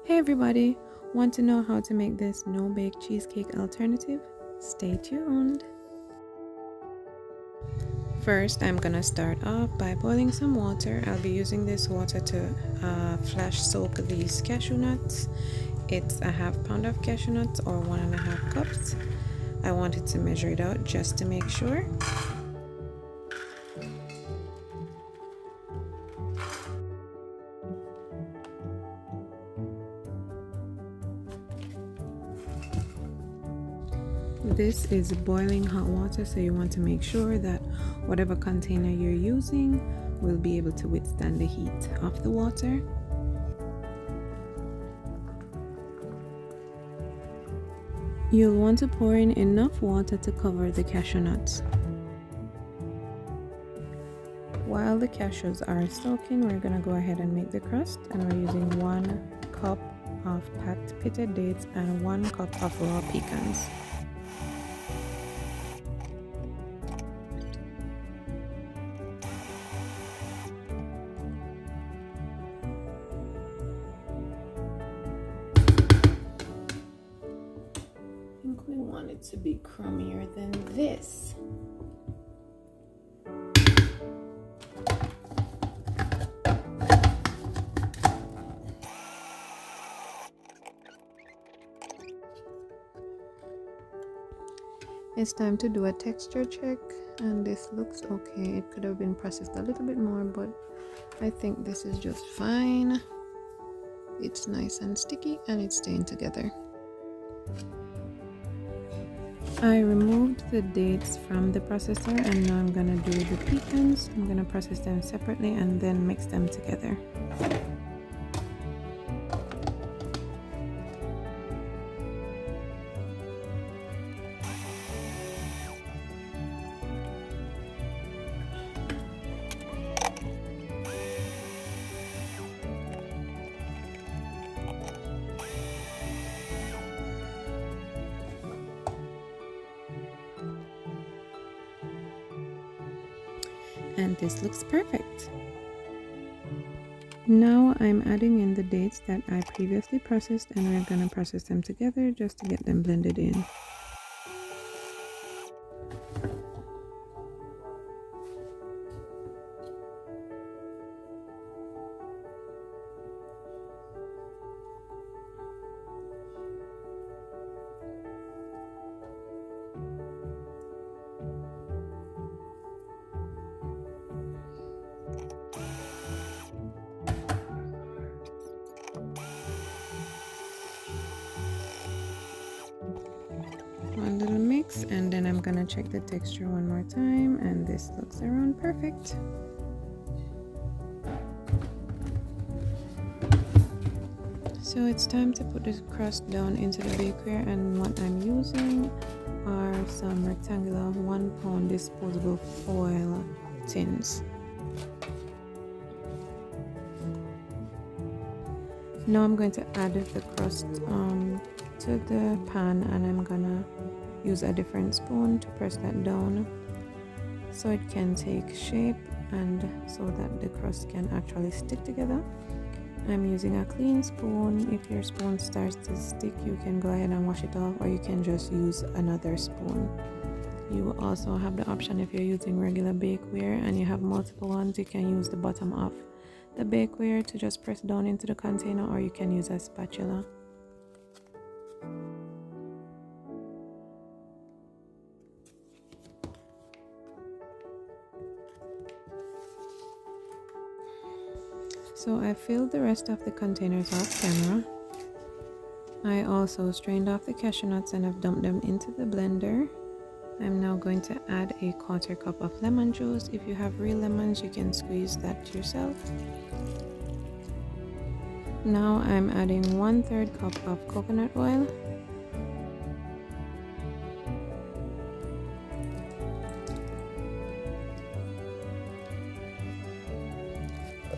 Hey everybody, want to know how to make this no-bake cheesecake alternative? Stay tuned. First, I'm gonna start off by boiling some water. I'll be using this water to flash soak these cashew nuts. It's a half pound of cashew nuts or 1.5 cups. I wanted to measure it out just to make sure. This is boiling hot water, so you want to make sure that whatever container you're using will be able to withstand the heat of the water. You'll want to pour in enough water to cover the cashew nuts. While the cashews are soaking, we're going to go ahead and make the crust, and we're using 1 cup of packed pitted dates and 1 cup of raw pecans. I think we want it to be crummier than this. It's time to do a texture check, and this looks okay. It could have been processed a little bit more, but I think this is just fine. It's nice and sticky and it's staying together. I removed the dates from the processor, and now I'm gonna do the pecans. I'm gonna process them separately and then mix them together. And this looks perfect. Now I'm adding in the dates that I previously processed, and we're gonna process them together just to get them blended in. One little mix, and then I'm gonna check the texture one more time, and this looks around perfect. So it's time to put the crust down into the bakeware, and what I'm using are some rectangular 1 pound disposable foil tins. Now I'm going to add the crust to the pan, and I'm gonna use a different spoon to press that down so it can take shape and so that the crust can actually stick together. I'm using a clean spoon. If your spoon starts to stick, you can go ahead and wash it off, or you can just use another spoon. You also have the option, if you're using regular bakeware and you have multiple ones, you can use the bottom of the bakeware to just press down into the container, or you can use a spatula. So I filled the rest of the containers off camera. I also strained off the cashew nuts and I've dumped them into the blender. I'm now going to add a 1/4 cup of lemon juice. If you have real lemons, you can squeeze that yourself. Now I'm adding 1/3 cup of coconut oil.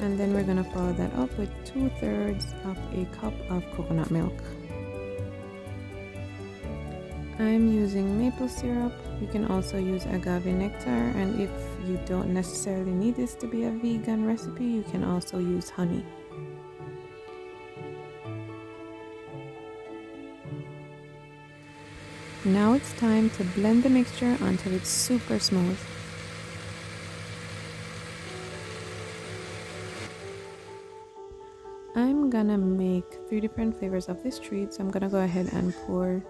And then we're going to follow that up with 2/3 of a cup of coconut milk. I'm using maple syrup. You can also use agave nectar, and if you don't necessarily need this to be a vegan recipe, you can also use honey. Now it's time to blend the mixture until it's super smooth. I'm gonna make 3 different flavors of this treat, so I'm gonna go ahead and pour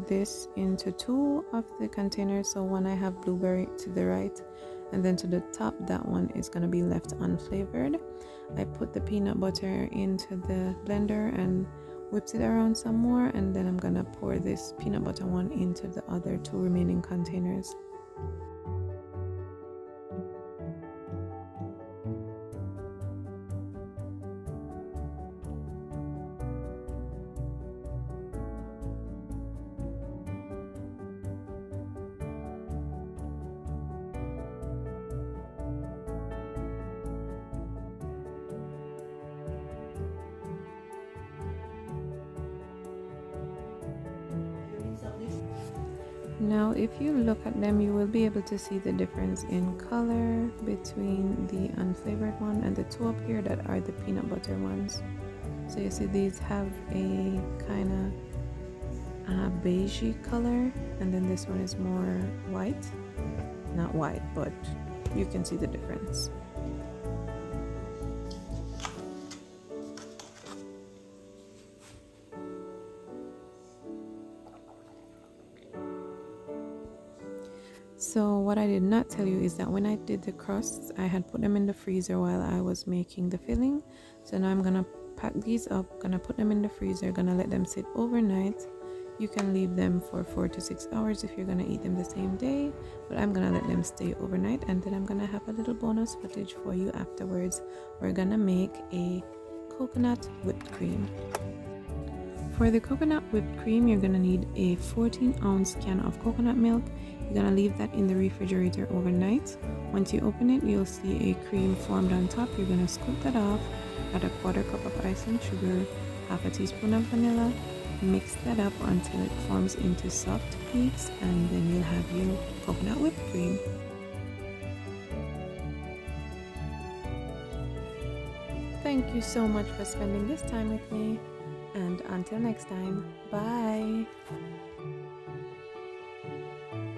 this into 2 of the containers. So one I have blueberry to the right, and then to the top that one is gonna be left unflavored. I put the peanut butter into the blender and whipped it around some more, and then I'm gonna pour this peanut butter one into the other 2 remaining containers. Now if you look at them, you will be able to see the difference in color between the unflavored one and the 2 up here that are the peanut butter ones. So you see these have a kind of beigey color, and then this one is more white. Not white, but you can see the difference. So what I did not tell you is that when I did the crusts, I had put them in the freezer while I was making the filling. So now I'm gonna pack these up, gonna put them in the freezer, gonna let them sit overnight. You can leave them for 4 to 6 hours if you're gonna eat them the same day, but I'm gonna let them stay overnight, and then I'm gonna have a little bonus footage for you afterwards. We're gonna make a coconut whipped cream. For the coconut whipped cream, you're gonna need a 14-ounce can of coconut milk. You're gonna leave that in the refrigerator overnight. Once you open it, you'll see a cream formed on top. You're gonna scoop that off, add a 1/4 cup of ice and sugar, 1/2 teaspoon of vanilla, mix that up until it forms into soft peaks, and then you'll have your coconut whipped cream. Thank you so much for spending this time with me, and until next time, bye!